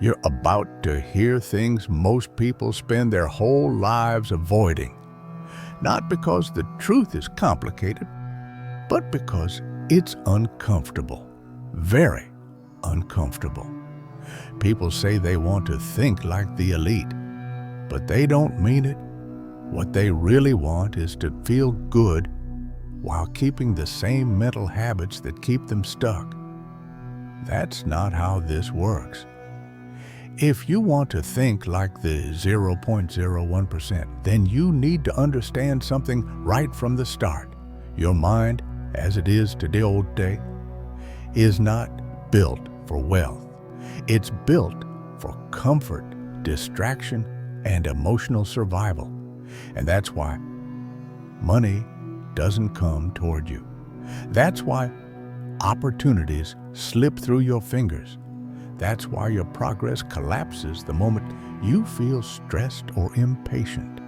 You're about to hear things most people spend their whole lives avoiding. Not because the truth is complicated, but because it's uncomfortable. Very uncomfortable. People say they want to think like the elite, but they don't mean it. What they really want is to feel good while keeping the same mental habits that keep them stuck. That's not how this works. If you want to think like the 0.01%, then you need to understand something right from the start. Your mind, as it is to the old day, is not built for wealth. It's built for comfort, distraction, and emotional survival. And that's why money doesn't come toward you. That's why opportunities slip through your fingers. That's why your progress collapses the moment you feel stressed or impatient.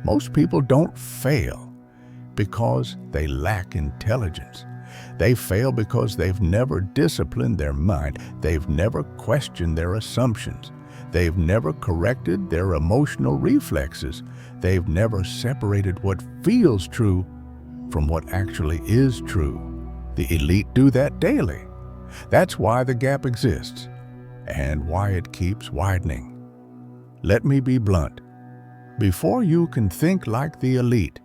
Most people don't fail because they lack intelligence. They fail because they've never disciplined their mind. They've never questioned their assumptions. They've never corrected their emotional reflexes. They've never separated what feels true from what actually is true. The elite do that daily. That's why the gap exists and why it keeps widening. Let me be blunt. Before you can think like the elite,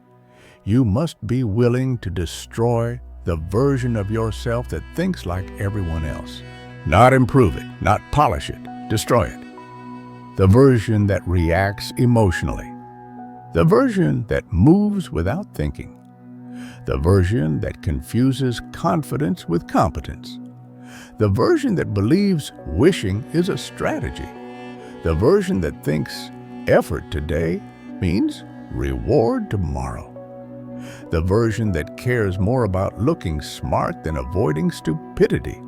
you must be willing to destroy the version of yourself that thinks like everyone else. Not improve it, not polish it, destroy it. The version that reacts emotionally. The version that moves without thinking. The version that confuses confidence with competence. The version that believes wishing is a strategy. The version that thinks effort today means reward tomorrow. The version that cares more about looking smart than avoiding stupidity.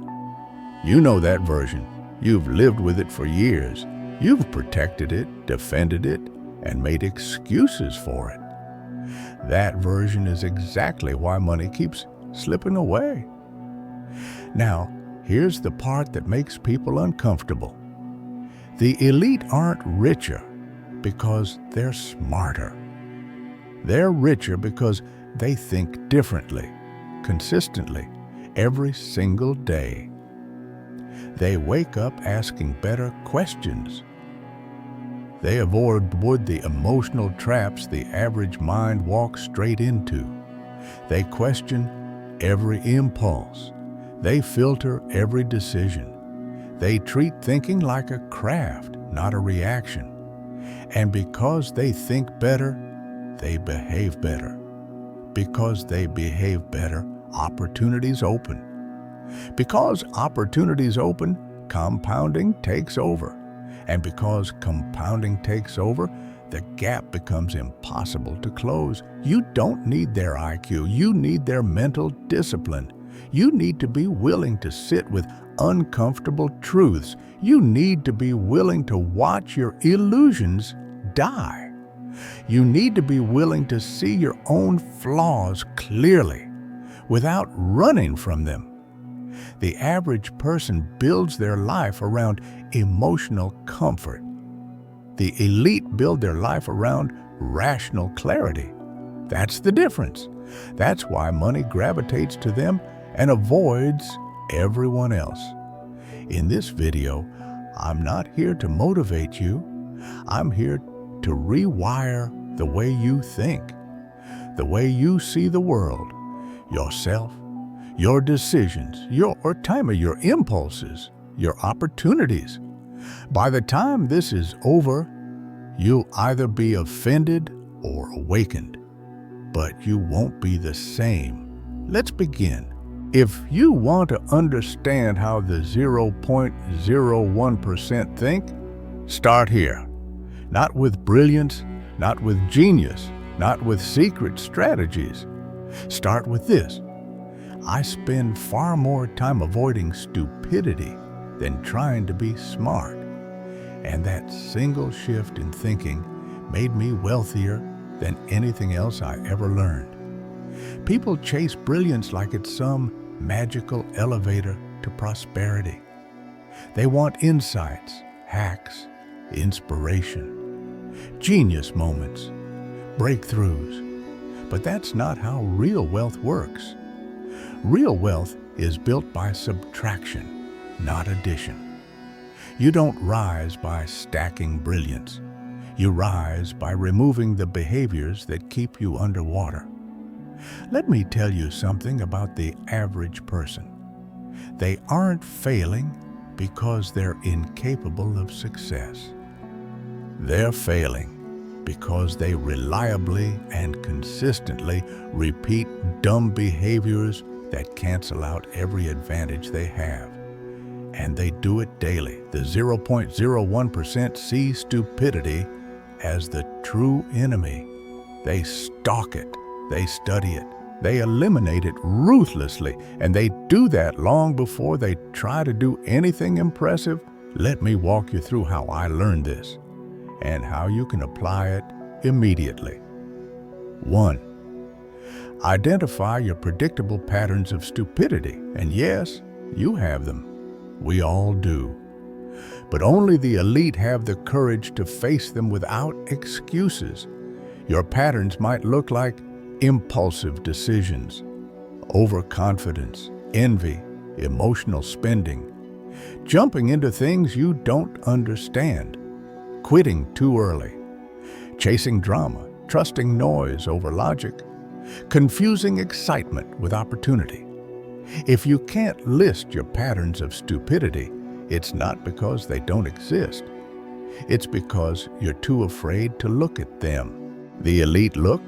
You know that version. You've lived with it for years. You've protected it, defended it, and made excuses for it. That version is exactly why money keeps slipping away. Now, here's the part that makes people uncomfortable. The elite aren't richer because they're smarter. They're richer because they think differently, consistently, every single day. They wake up asking better questions. They avoid the emotional traps the average mind walks straight into. They question every impulse. They filter every decision. They treat thinking like a craft, not a reaction. And because they think better, they behave better. Because they behave better, opportunities open. Because opportunities open, compounding takes over. And because compounding takes over, the gap becomes impossible to close. You don't need their IQ. You need their mental discipline. You need to be willing to sit with uncomfortable truths. You need to be willing to watch your illusions die. You need to be willing to see your own flaws clearly without running from them. The average person builds their life around emotional comfort. The elite build their life around rational clarity. That's the difference. That's why money gravitates to them and avoids everyone else. In this video, I'm not here to motivate you. I'm here to rewire the way you think, the way you see the world, yourself, your decisions, your impulses, your opportunities. By the time this is over, you'll either be offended or awakened, but you won't be the same. Let's begin. If you want to understand how the 0.01% think, start here. Not with brilliance, not with genius, not with secret strategies. Start with this. I spend far more time avoiding stupidity than trying to be smart. And that single shift in thinking made me wealthier than anything else I ever learned. People chase brilliance like it's some magical elevator to prosperity. They want insights, hacks, inspiration, genius moments, breakthroughs. But that's not how real wealth works. Real wealth is built by subtraction, not addition. You don't rise by stacking brilliance. You rise by removing the behaviors that keep you underwater. Let me tell you something about the average person. They aren't failing because they're incapable of success. They're failing because they reliably and consistently repeat dumb behaviors that cancel out every advantage they have. And they do it daily. The 0.01% see stupidity as the true enemy. They stalk it, they study it, they eliminate it ruthlessly, and they do that long before they try to do anything impressive. Let me walk you through how I learned this and how you can apply it immediately. 1. Identify your predictable patterns of stupidity. And yes, you have them. We all do. But only the elite have the courage to face them without excuses. Your patterns might look like impulsive decisions, overconfidence, envy, emotional spending, jumping into things you don't understand, quitting too early, chasing drama, trusting noise over logic, confusing excitement with opportunity. If you can't list your patterns of stupidity, it's not because they don't exist. It's because you're too afraid to look at them. The elite look,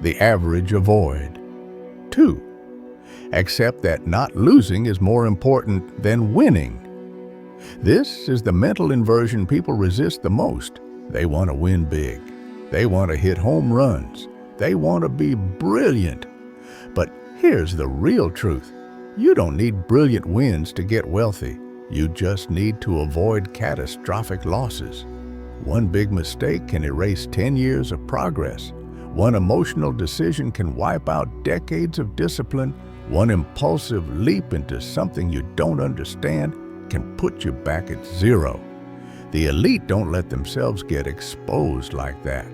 the average avoid. 2. Accept that not losing is more important than winning. This is the mental inversion people resist the most. They want to win big. They want to hit home runs. They want to be brilliant. But here's the real truth. You don't need brilliant wins to get wealthy. You just need to avoid catastrophic losses. One big mistake can erase 10 years of progress. One emotional decision can wipe out decades of discipline. One impulsive leap into something you don't understand can put you back at zero. The elite don't let themselves get exposed like that.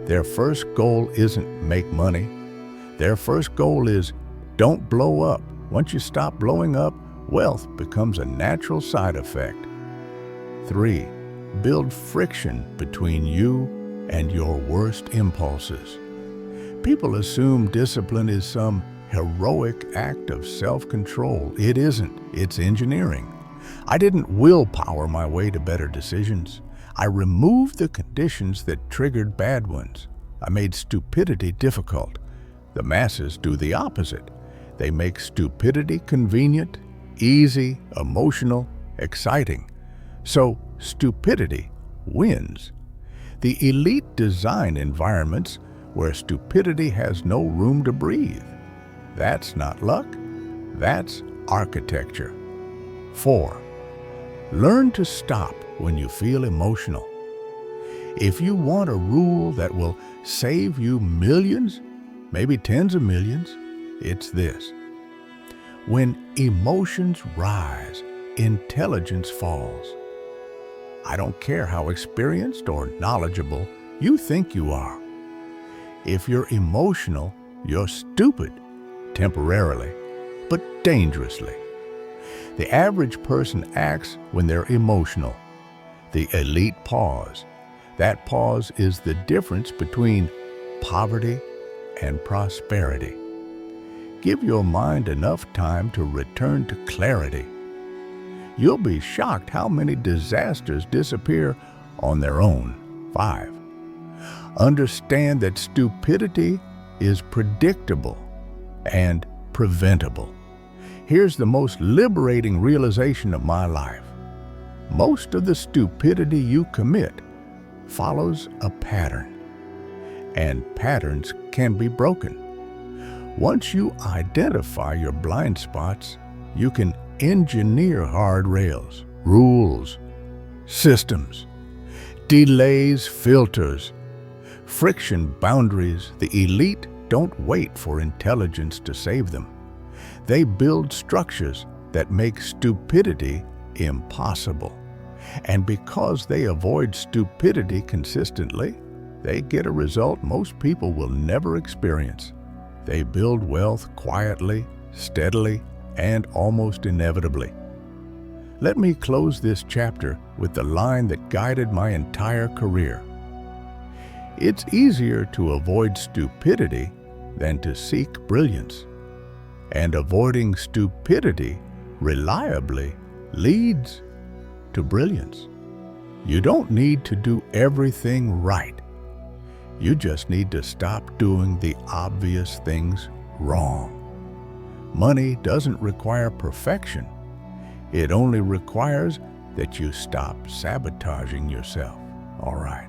Their first goal isn't make money. Their first goal is don't blow up. Once you stop blowing up, wealth becomes a natural side effect. 3. Build friction between you and your worst impulses. People assume discipline is some heroic act of self-control. It isn't. It's engineering. I didn't willpower my way to better decisions. I removed the conditions that triggered bad ones. I made stupidity difficult. The masses do the opposite. They make stupidity convenient, easy, emotional, exciting. So stupidity wins. The elite design environments where stupidity has no room to breathe. That's not luck, that's architecture. 4. Learn to stop when you feel emotional. If you want a rule that will save you millions, maybe tens of millions, it's this. When emotions rise, intelligence falls. I don't care how experienced or knowledgeable you think you are. If you're emotional, you're stupid, temporarily, but dangerously. The average person acts when they're emotional. The elite pause. That pause is the difference between poverty and prosperity. Give your mind enough time to return to clarity. You'll be shocked how many disasters disappear on their own. 5. Understand that stupidity is predictable and preventable. Here's the most liberating realization of my life. Most of the stupidity you commit follows a pattern, and patterns can be broken. Once you identify your blind spots, you can engineer hard rails, rules, systems, delays, filters, friction boundaries. The elite don't wait for intelligence to save them. They build structures that make stupidity impossible. And because they avoid stupidity consistently, they get a result most people will never experience. They build wealth quietly, steadily, and almost inevitably. Let me close this chapter with the line that guided my entire career. It's easier to avoid stupidity than to seek brilliance. And avoiding stupidity reliably leads to brilliance. You don't need to do everything right. You just need to stop doing the obvious things wrong. Money doesn't require perfection. It only requires that you stop sabotaging yourself. All right.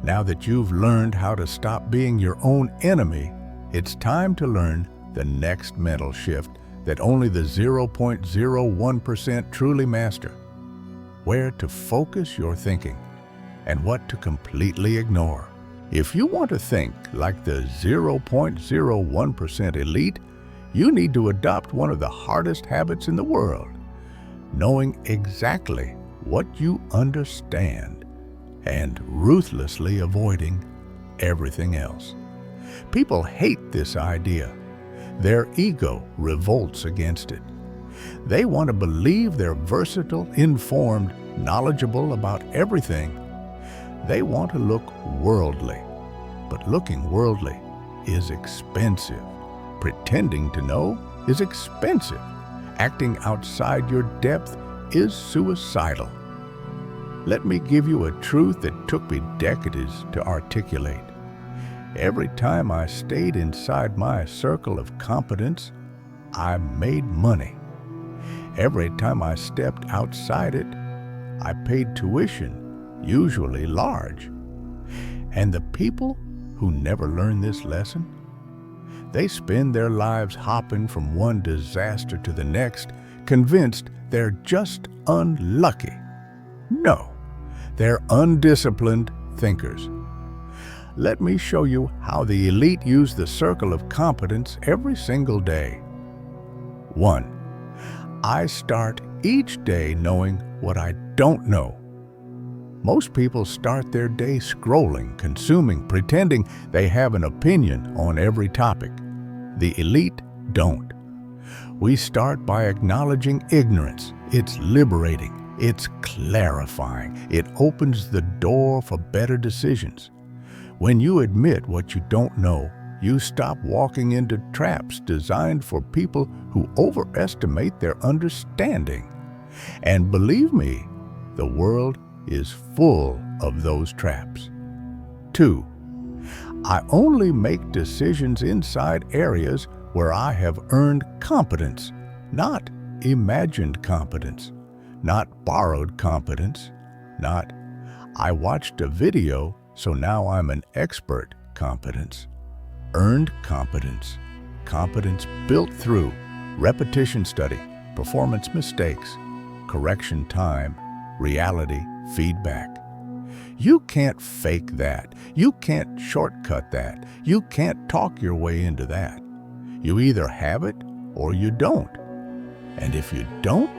Now that you've learned how to stop being your own enemy, it's time to learn the next mental shift that only the 0.01% truly master. Where to focus your thinking and what to completely ignore. If you want to think like the 0.01% elite, you need to adopt one of the hardest habits in the world, knowing exactly what you understand and ruthlessly avoiding everything else. People hate this idea. Their ego revolts against it. They want to believe they're versatile, informed, knowledgeable about everything. They want to look worldly, but looking worldly is expensive. Pretending to know is expensive. Acting outside your depth is suicidal. Let me give you a truth that took me decades to articulate. Every time I stayed inside my circle of competence, I made money. Every time I stepped outside it, I paid tuition, usually large. And the people who never learn this lesson, they spend their lives hopping from one disaster to the next, convinced they're just unlucky. No, they're undisciplined thinkers. Let me show you how the elite use the circle of competence every single day. 1. I start each day knowing what I don't know. Most people start their day scrolling, consuming, pretending they have an opinion on every topic. The elite don't. We start by acknowledging ignorance. It's liberating. It's clarifying. It opens the door for better decisions. When you admit what you don't know, you stop walking into traps designed for people who overestimate their understanding. And believe me, the world is full of those traps. 2. I only make decisions inside areas where I have earned competence, not imagined competence, not borrowed competence, not I watched a video so now I'm an expert competence. Earned competence. Competence built through repetition study, performance mistakes, correction time, reality feedback. You can't fake that. You can't shortcut that. You can't talk your way into that. You either have it or you don't. And if you don't,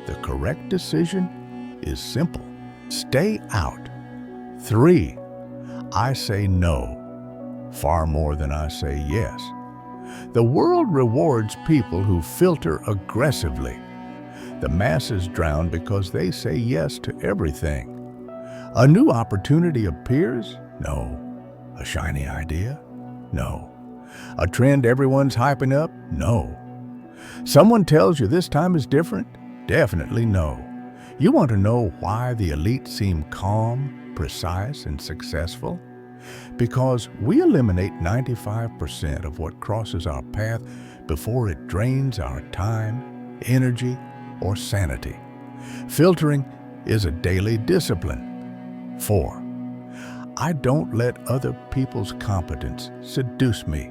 the correct decision is simple. Stay out. 3. I say no far more than I say yes. The world rewards people who filter aggressively. The masses drown because they say yes to everything. A new opportunity appears? No. A shiny idea? No. A trend everyone's hyping up? No. Someone tells you this time is different? Definitely no. You want to know why the elite seem calm, precise, and successful? Because we eliminate 95% of what crosses our path before it drains our time, energy, or sanity. Filtering is a daily discipline. 4. I don't let other people's competence seduce me.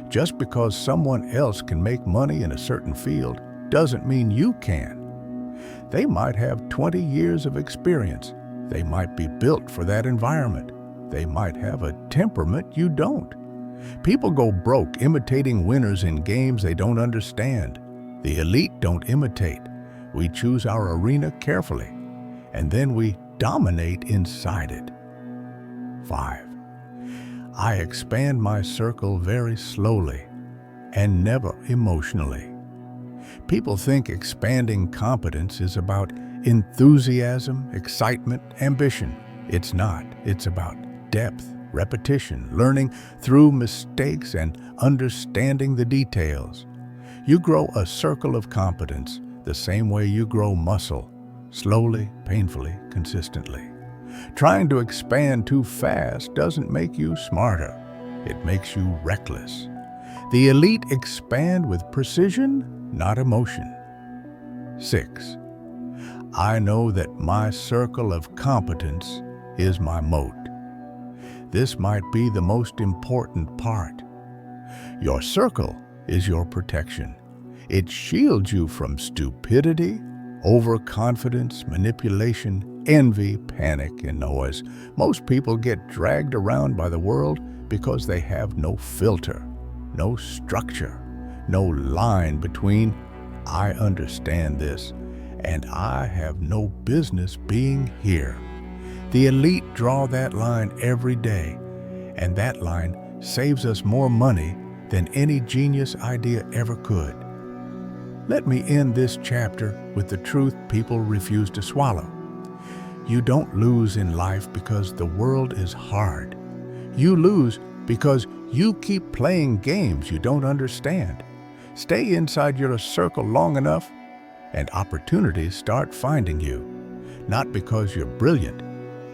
Just because someone else can make money in a certain field doesn't mean you can. They might have 20 years of experience. They might be built for that environment. They might have a temperament you don't. People go broke imitating winners in games they don't understand. The elite don't imitate. We choose our arena carefully. and then we dominate inside it. 5. I expand my circle very slowly and never emotionally. People think expanding competence is about enthusiasm, excitement, ambition. It's not. It's about depth, repetition, learning through mistakes, and understanding the details. You grow a circle of competence the same way you grow muscle, slowly, painfully, consistently. Trying to expand too fast doesn't make you smarter. It makes you reckless. The elite expand with precision, not emotion. 6. I know that my circle of competence is my moat. This might be the most important part. Your circle is your protection. It shields you from stupidity, overconfidence, manipulation, envy, panic, and noise. Most people get dragged around by the world because they have no filter, no structure, no line between "I understand this" and "I have no business being here." The elite draw that line every day, and that line saves us more money than any genius idea ever could. Let me end this chapter with the truth people refuse to swallow. You don't lose in life because the world is hard. You lose because you keep playing games you don't understand. Stay inside your circle long enough, and opportunities start finding you. Not because you're brilliant,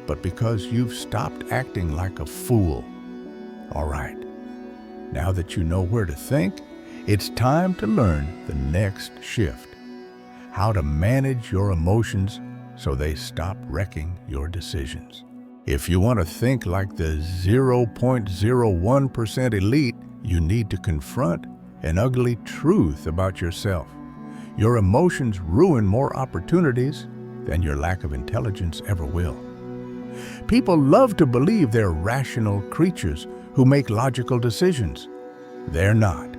but because you've stopped acting like a fool. All right, now that you know where to think, it's time to learn the next shift. How to manage your emotions so they stop wrecking your decisions. If you want to think like the 0.01% elite, you need to confront an ugly truth about yourself. Your emotions ruin more opportunities than your lack of intelligence ever will. People love to believe they're rational creatures who make logical decisions. They're not.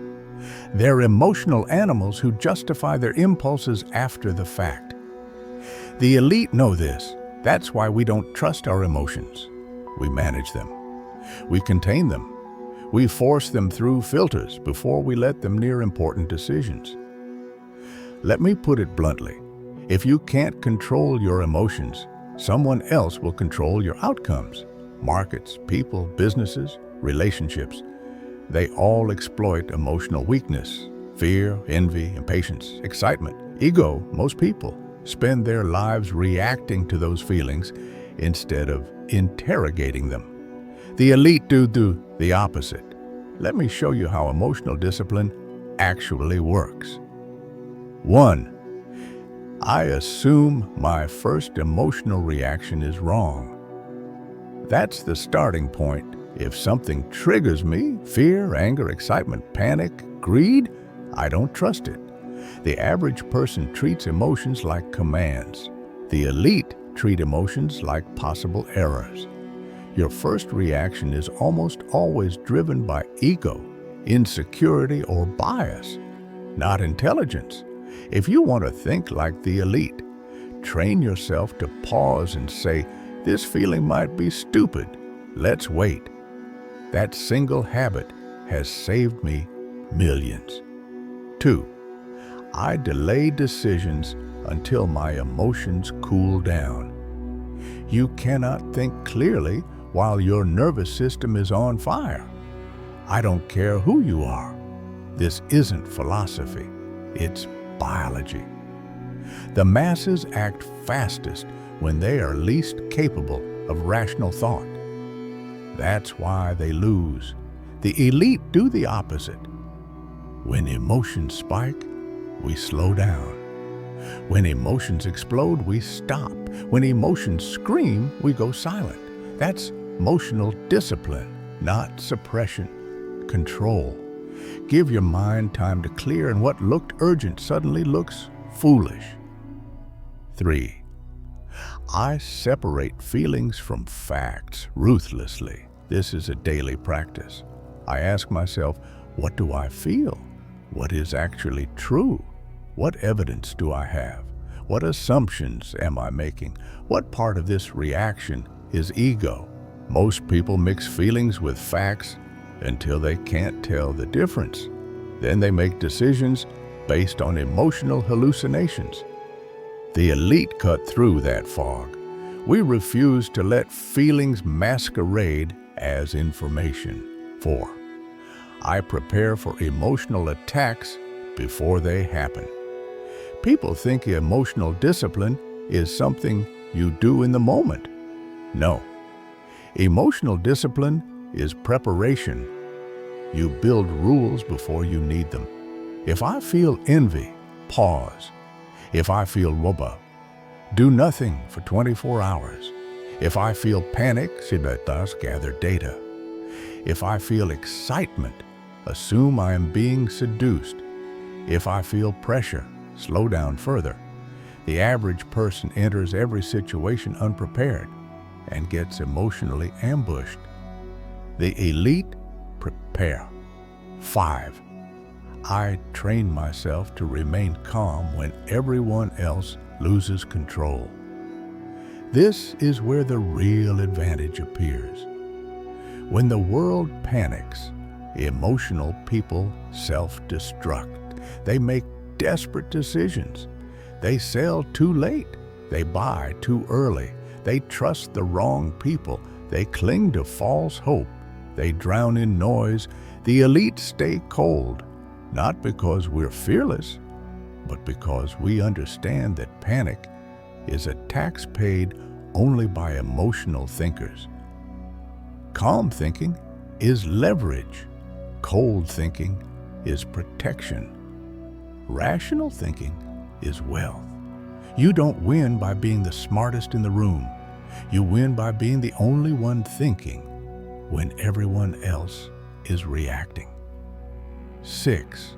They're emotional animals who justify their impulses after the fact. The elite know this. That's why we don't trust our emotions. We manage them. We contain them. We force them through filters before we let them near important decisions. Let me put it bluntly. If you can't control your emotions, someone else will control your outcomes. Markets, people, businesses, relationships. They all exploit emotional weakness, fear, envy, impatience, excitement, ego. Most people spend their lives reacting to those feelings instead of interrogating them. The elite do the opposite. Let me show you how emotional discipline actually works. 1. I assume my first emotional reaction is wrong. That's the starting point. If something triggers me, fear, anger, excitement, panic, greed, I don't trust it. The average person treats emotions like commands. The elite treat emotions like possible errors. Your first reaction is almost always driven by ego, insecurity, or bias, not intelligence. If you want to think like the elite, train yourself to pause and say, "This feeling might be stupid. Let's wait." That single habit has saved me millions. 2. I delay decisions until my emotions cool down. You cannot think clearly while your nervous system is on fire. I don't care who you are. This isn't philosophy. It's biology. The masses act fastest when they are least capable of rational thought. That's why they lose. The elite do the opposite. When emotions spike, we slow down. When emotions explode, we stop. When emotions scream, we go silent. That's emotional discipline, not suppression. Control. Give your mind time to clear, and what looked urgent suddenly looks foolish. 3. I separate feelings from facts ruthlessly. This is a daily practice. I ask myself, what do I feel? What is actually true? What evidence do I have? What assumptions am I making? What part of this reaction is ego? Most people mix feelings with facts until they can't tell the difference. Then they make decisions based on emotional hallucinations. The elite cut through that fog. We refuse to let feelings masquerade as information. 4. I prepare for emotional attacks before they happen. People think emotional discipline is something you do in the moment. No. Emotional discipline is preparation. You build rules before you need them. If I feel envy, pause. If I feel woba, do nothing for 24 hours. If I feel panic, gather data. If I feel excitement, assume I am being seduced. If I feel pressure, slow down further. The average person enters every situation unprepared and gets emotionally ambushed. The elite prepare. 5. I train myself to remain calm when everyone else loses control. This is where the real advantage appears. When the world panics, emotional people self-destruct. They make desperate decisions. They sell too late. They buy too early. They trust the wrong people. They cling to false hope. They drown in noise. The elite stay cold, not because we're fearless, but because we understand that panic is a tax paid only by emotional thinkers. Calm thinking is leverage. Cold thinking is protection. Rational thinking is wealth. You don't win by being the smartest in the room. You win by being the only one thinking when everyone else is reacting. 6.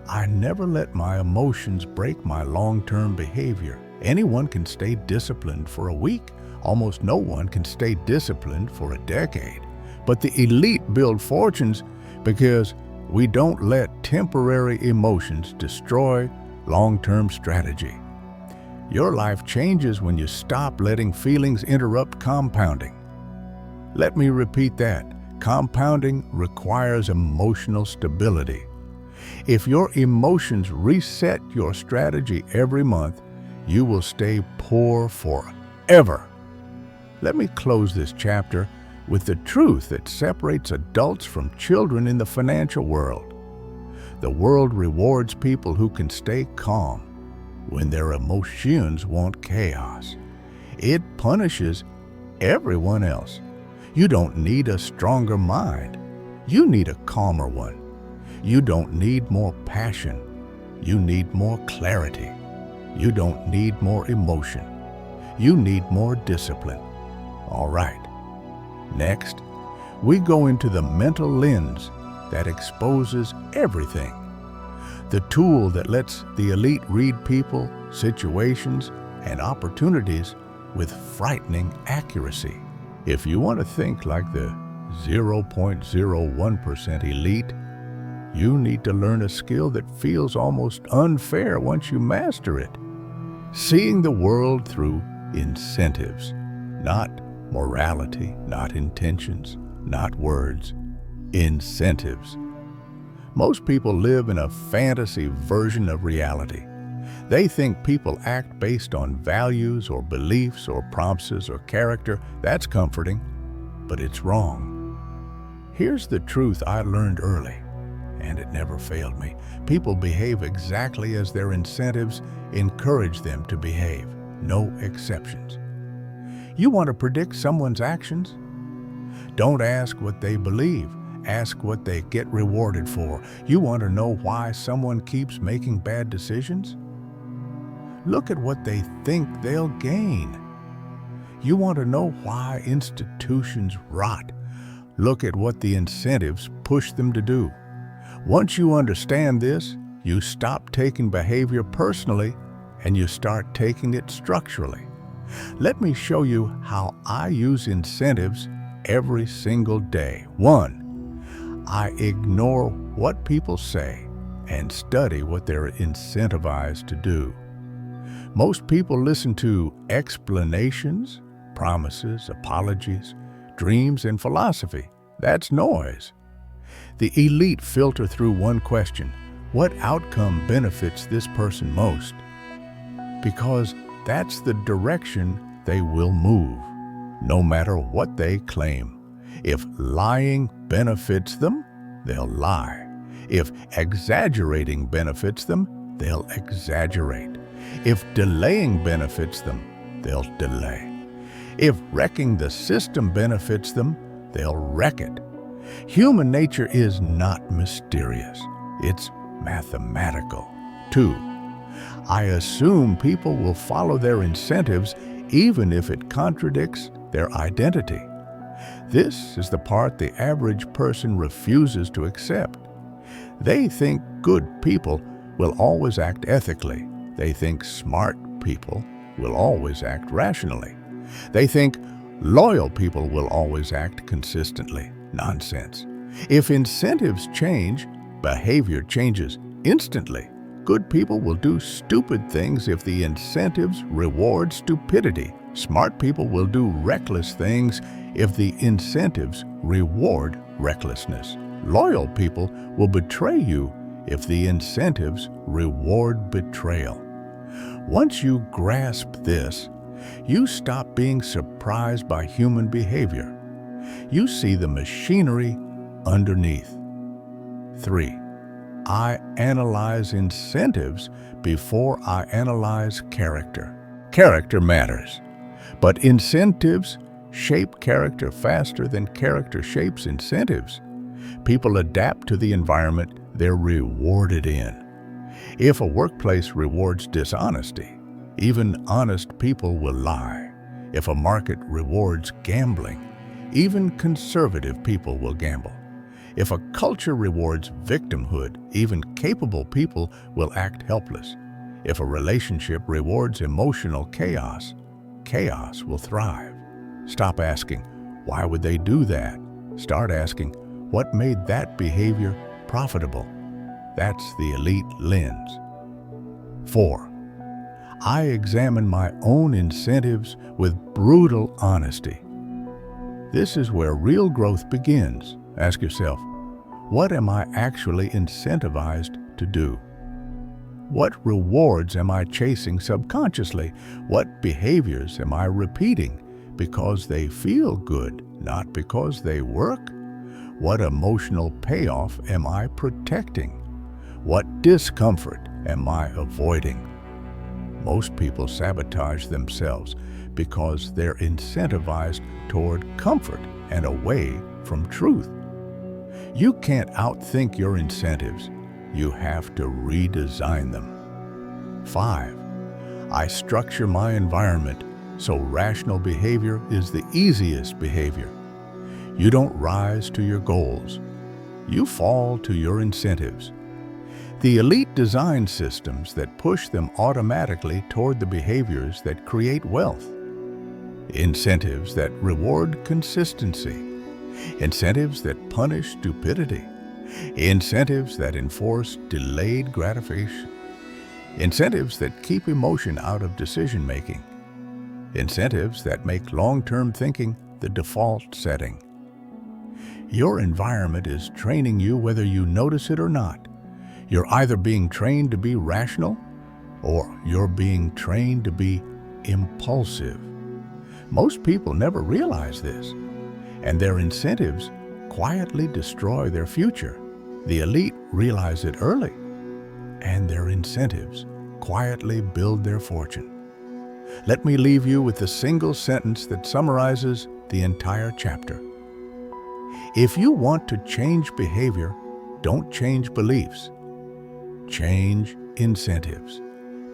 I never let my emotions break my long-term behavior. Anyone can stay disciplined for a week. Almost no one can stay disciplined for a decade. But the elite build fortunes because we don't let temporary emotions destroy long-term strategy. Your life changes when you stop letting feelings interrupt compounding. Let me repeat that. Compounding requires emotional stability. If your emotions reset your strategy every month, you will stay poor forever. Let me close this chapter with the truth that separates adults from children in the financial world. The world rewards people who can stay calm when their emotions want chaos. It punishes everyone else. You don't need a stronger mind. You need a calmer one. You don't need more passion. You need more clarity. You don't need more emotion. You need more discipline. All right. Next, we go into the mental lens that exposes everything. The tool that lets the elite read people, situations, and opportunities with frightening accuracy. If you want to think like the 0.01% elite, you need to learn a skill that feels almost unfair once you master it. Seeing the world through incentives, not morality, not intentions, not words, incentives. Most people live in a fantasy version of reality. They think people act based on values or beliefs or promises or character. That's comforting, but it's wrong. Here's the truth I learned early, and it never failed me. People behave exactly as their incentives encourage them to behave. No exceptions. You want to predict someone's actions? Don't ask what they believe. Ask what they get rewarded for. You want to know why someone keeps making bad decisions? Look at what they think they'll gain. You want to know why institutions rot? Look at what the incentives push them to do. Once you understand this, you stop taking behavior personally and you start taking it structurally. Let me show you how I use incentives every single day. 1. I ignore what people say and study what they're incentivized to do. Most people listen to explanations, promises, apologies, dreams, and philosophy. That's noise. The elite filter through one question: what outcome benefits this person most? Because that's the direction they will move, no matter what they claim. If lying benefits them, they'll lie. If exaggerating benefits them, they'll exaggerate. If delaying benefits them, they'll delay. If wrecking the system benefits them, they'll wreck it. Human nature is not mysterious. It's mathematical. 2. I assume people will follow their incentives even if it contradicts their identity. This is the part the average person refuses to accept. They think good people will always act ethically. They think smart people will always act rationally. They think loyal people will always act consistently. Nonsense. If incentives change, behavior changes instantly. Good people will do stupid things if the incentives reward stupidity. Smart people will do reckless things if the incentives reward recklessness. Loyal people will betray you if the incentives reward betrayal. Once you grasp this, you stop being surprised by human behavior. You see the machinery underneath. 3. I analyze incentives before I analyze character. Character matters, but incentives shape character faster than character shapes incentives. People adapt to the environment they're rewarded in. If a workplace rewards dishonesty, even honest people will lie. If a market rewards gambling, even conservative people will gamble. If a culture rewards victimhood, even capable people will act helpless. If a relationship rewards emotional chaos, chaos will thrive. Stop asking, why would they do that? Start asking, what made that behavior profitable? That's the elite lens. 4. I examine my own incentives with brutal honesty. This is where real growth begins. Ask yourself, what am I actually incentivized to do? What rewards am I chasing subconsciously? What behaviors am I repeating because they feel good, not because they work? What emotional payoff am I protecting? What discomfort am I avoiding? Most people sabotage themselves because they're incentivized toward comfort and away from truth. You can't outthink your incentives. You have to redesign them. 5. I structure my environment so rational behavior is the easiest behavior. You don't rise to your goals. You fall to your incentives. The elite design systems that push them automatically toward the behaviors that create wealth. Incentives that reward consistency. Incentives that punish stupidity. Incentives that enforce delayed gratification. Incentives that keep emotion out of decision-making. Incentives that make long-term thinking the default setting. Your environment is training you whether you notice it or not. You're either being trained to be rational or you're being trained to be impulsive. Most people never realize this, and their incentives quietly destroy their future. The elite realize it early, and their incentives quietly build their fortune. Let me leave you with a single sentence that summarizes the entire chapter. If you want to change behavior, don't change beliefs. Change incentives.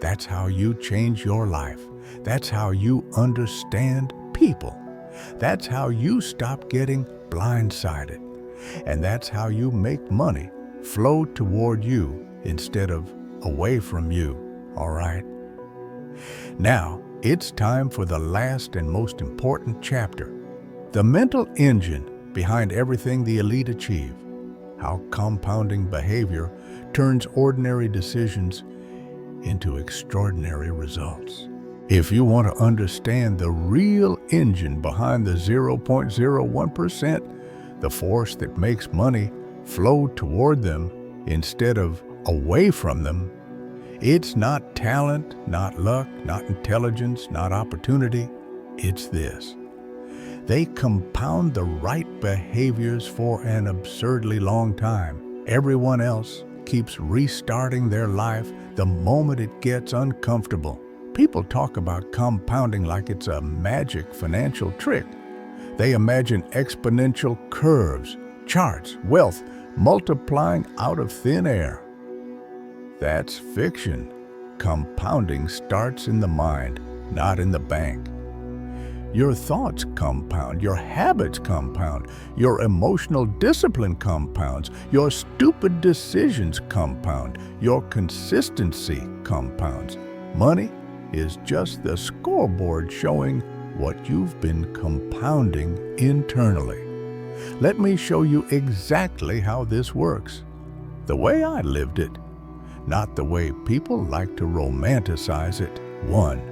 That's how you change your life. That's how you understand people. That's how you stop getting blindsided. And that's how you make money flow toward you instead of away from you, all right? Now, it's time for the last and most important chapter, the mental engine behind everything the elite achieve, how compounding behavior turns ordinary decisions into extraordinary results. If you want to understand the real engine behind the 0.01%, the force that makes money flow toward them instead of away from them, it's not talent, not luck, not intelligence, not opportunity. It's this. They compound the right behaviors for an absurdly long time. Everyone else keeps restarting their life the moment it gets uncomfortable. People talk about compounding like it's a magic financial trick. They imagine exponential curves, charts, wealth multiplying out of thin air. That's fiction. Compounding starts in the mind, not in the bank. Your thoughts compound, your habits compound, your emotional discipline compounds, your stupid decisions compound, your consistency compounds. Money is just the scoreboard showing what you've been compounding internally. Let me show you exactly how this works. The way I lived it, not the way people like to romanticize it. 1.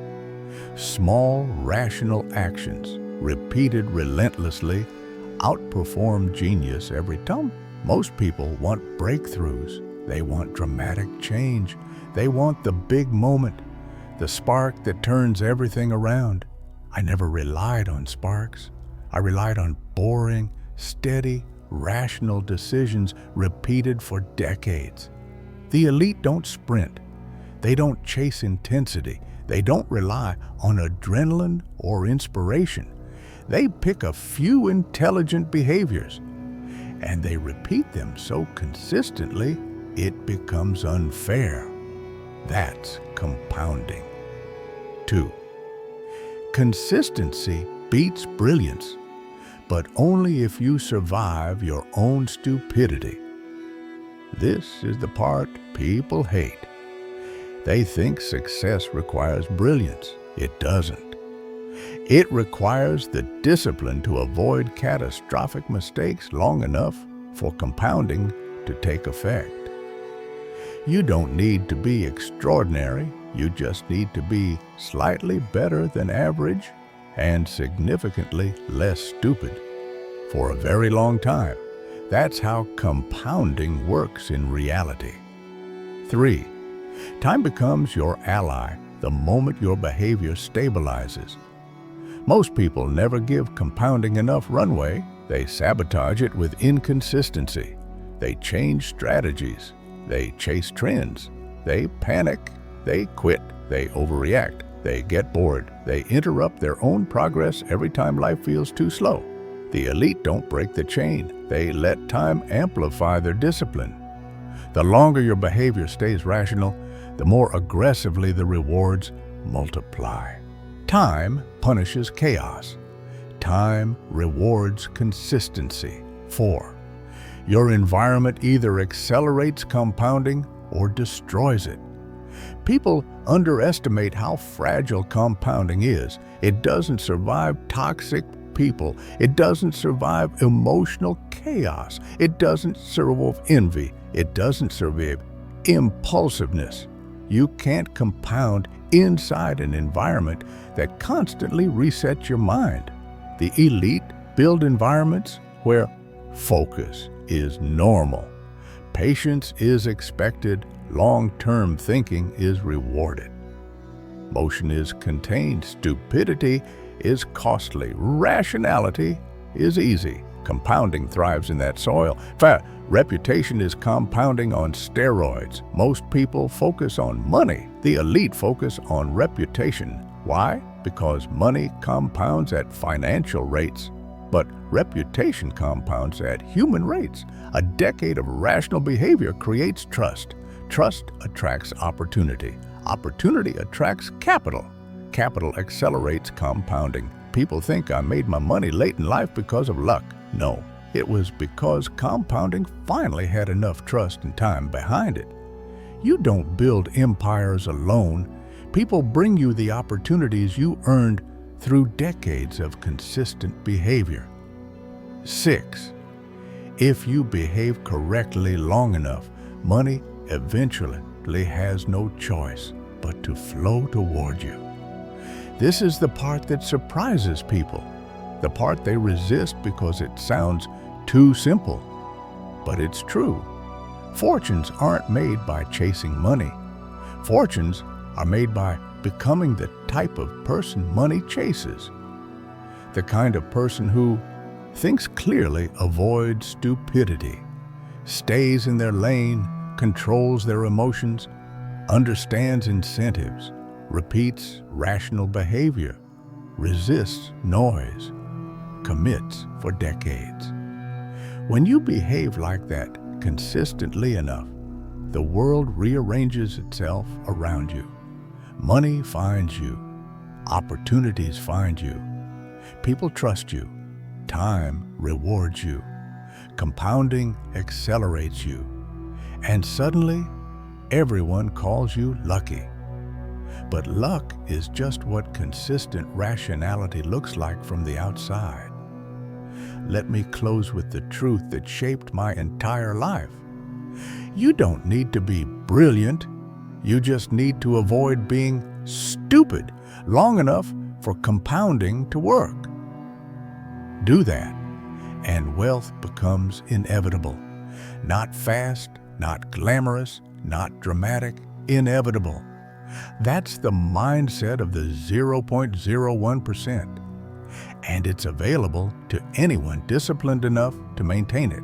Small, rational actions, repeated relentlessly, outperform genius every time. Most people want breakthroughs. They want dramatic change. They want the big moment, the spark that turns everything around. I never relied on sparks. I relied on boring, steady, rational decisions repeated for decades. The elite don't sprint. They don't chase intensity. They don't rely on adrenaline or inspiration. They pick a few intelligent behaviors, and they repeat them so consistently it becomes unfair. That's compounding. 2. Consistency beats brilliance, but only if you survive your own stupidity. This is the part people hate. They think success requires brilliance. It doesn't. It requires the discipline to avoid catastrophic mistakes long enough for compounding to take effect. You don't need to be extraordinary. You just need to be slightly better than average and significantly less stupid for a very long time. That's how compounding works in reality. 3. Time becomes your ally the moment your behavior stabilizes. Most people never give compounding enough runway. They sabotage it with inconsistency. They change strategies. They chase trends. They panic. They quit. They overreact. They get bored. They interrupt their own progress every time life feels too slow. The elite don't break the chain. They let time amplify their discipline. The longer your behavior stays rational, the more aggressively the rewards multiply. Time punishes chaos. Time rewards consistency. 4. Your environment either accelerates compounding or destroys it. People underestimate how fragile compounding is. It doesn't survive toxic people. It doesn't survive emotional chaos. It doesn't survive envy. It doesn't survive impulsiveness. You can't compound inside an environment that constantly resets your mind. The elite build environments where focus is normal, patience is expected, long-term thinking is rewarded. Motion is contained, stupidity is costly, rationality is easy. Compounding thrives in that soil. In fact, reputation is compounding on steroids. Most people focus on money. The elite focus on reputation. Why? Because money compounds at financial rates, but reputation compounds at human rates. A decade of rational behavior creates trust. Trust attracts opportunity. Opportunity attracts capital. Capital accelerates compounding. People think I made my money late in life because of luck. No, it was because compounding finally had enough trust and time behind it. You don't build empires alone. People bring you the opportunities you earned through decades of consistent behavior. 6. If you behave correctly long enough, money eventually has no choice. but to flow toward you. This is the part that surprises people, the part they resist because it sounds too simple. But it's true. Fortunes aren't made by chasing money. Fortunes are made by becoming the type of person money chases. The kind of person who thinks clearly, avoids stupidity, stays in their lane, controls their emotions, understands incentives, repeats rational behavior, resists noise, commits for decades. When you behave like that consistently enough, the world rearranges itself around you. Money finds you. Opportunities find you. People trust you. Time rewards you. Compounding accelerates you. And suddenly, everyone calls you lucky. But luck is just what consistent rationality looks like from the outside. Let me close with the truth that shaped my entire life. You don't need to be brilliant. You just need to avoid being stupid long enough for compounding to work. Do that, and wealth becomes inevitable. Not fast, not glamorous, not dramatic, inevitable. That's the mindset of the 0.01%. And it's available to anyone disciplined enough to maintain it.